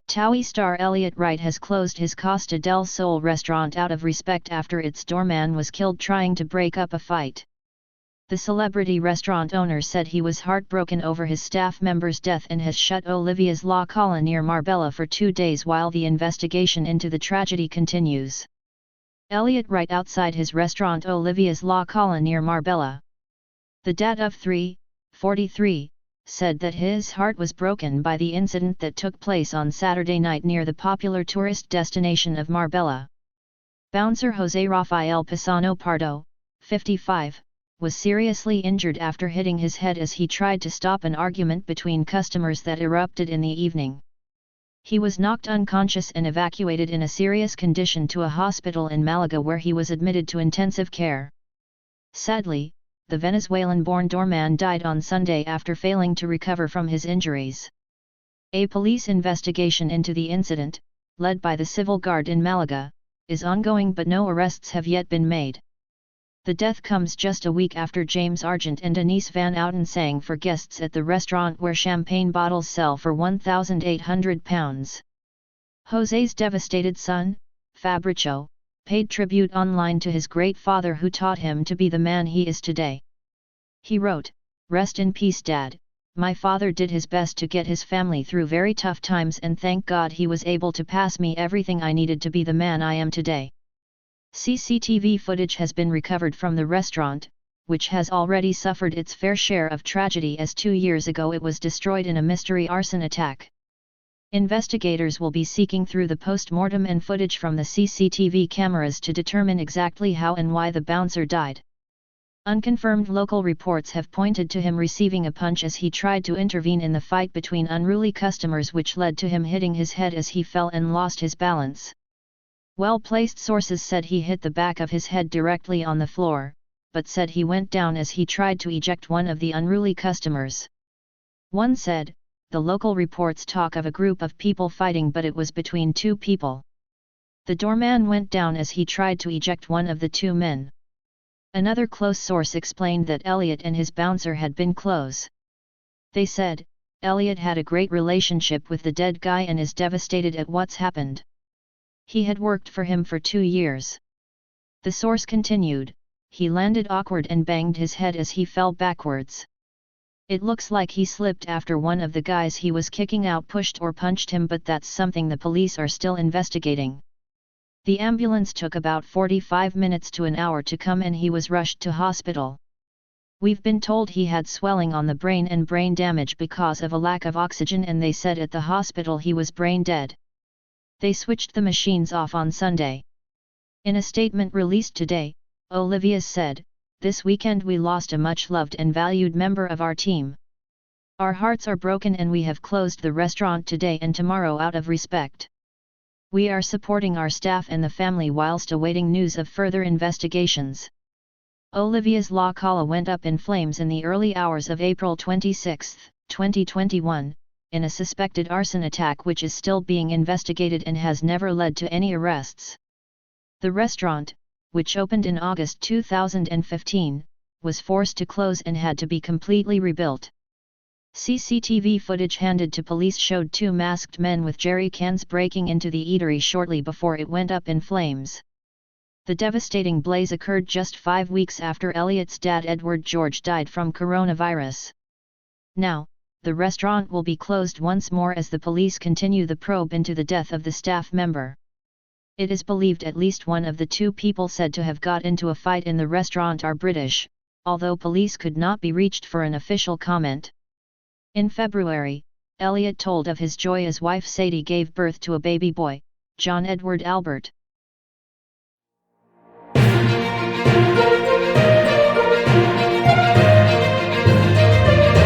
TOWIE star Elliott Wright has closed his Costa del Sol restaurant out of respect after its doorman was killed trying to break up a fight. The celebrity restaurant owner said he was heartbroken over his staff member's death and has shut Olivia's La Cala near Marbella for 2 days while the investigation into the tragedy continues. Elliott Wright outside his restaurant Olivia's La Cala near Marbella. The dad of 3, 43, said that his heart was broken by the incident that took place on Saturday night near the popular tourist destination of Marbella. Bouncer José Rafael Pisano Pardo, 55, was seriously injured after hitting his head as he tried to stop an argument between customers that erupted in the evening. He was knocked unconscious and evacuated in a serious condition to a hospital in Malaga where he was admitted to intensive care. Sadly, the Venezuelan-born doorman died on Sunday after failing to recover from his injuries. A police investigation into the incident, led by the Civil Guard in Malaga, is ongoing but no arrests have yet been made. The death comes just a week after James Argent and Denise Van Outen sang for guests at the restaurant where champagne bottles sell for £1,800. José's devastated son, Fabricio, paid tribute online to his great father who taught him to be the man he is today. He wrote, "Rest in peace, Dad. My father did his best to get his family through very tough times and thank God he was able to pass me everything I needed to be the man I am today." CCTV footage has been recovered from the restaurant, which has already suffered its fair share of tragedy as 2 years ago it was destroyed in a mystery arson attack. Investigators will be seeking through the post-mortem and footage from the CCTV cameras to determine exactly how and why the bouncer died. Unconfirmed local reports have pointed to him receiving a punch as he tried to intervene in the fight between unruly customers, which led to him hitting his head as he fell and lost his balance. Well-placed sources said he hit the back of his head directly on the floor, but said he went down as he tried to eject one of the unruly customers. One said, "The local reports talk of a group of people fighting, but it was between 2 people. The doorman went down as he tried to eject one of the 2 men." Another close source explained that Elliott and his bouncer had been close. They said, "Elliott had a great relationship with the dead guy and is devastated at what's happened. He had worked for him for 2 years." The source continued, "He landed awkward and banged his head as he fell backwards. It looks like he slipped after one of the guys he was kicking out pushed or punched him, but that's something the police are still investigating." The ambulance took about 45 minutes to an hour to come and he was rushed to hospital. "We've been told he had swelling on the brain and brain damage because of a lack of oxygen, and they said at the hospital he was brain dead. They switched the machines off on Sunday." In a statement released today, Olivia said, "This weekend we lost a much-loved and valued member of our team. Our hearts are broken and we have closed the restaurant today and tomorrow out of respect. We are supporting our staff and the family whilst awaiting news of further investigations." Olivia's La Cala went up in flames in the early hours of April 26, 2021, in a suspected arson attack which is still being investigated and has never led to any arrests. The restaurant, which opened in August 2015, was forced to close and had to be completely rebuilt. CCTV footage handed to police showed 2 masked men with jerry cans breaking into the eatery shortly before it went up in flames. The devastating blaze occurred just 5 weeks after Elliott's dad Edward George died from coronavirus. Now, the restaurant will be closed once more as the police continue the probe into the death of the staff member. It is believed at least one of the 2 people said to have got into a fight in the restaurant are British, although police could not be reached for an official comment. In February, Elliott told of his joy as wife Sadie gave birth to a baby boy, John Edward Albert.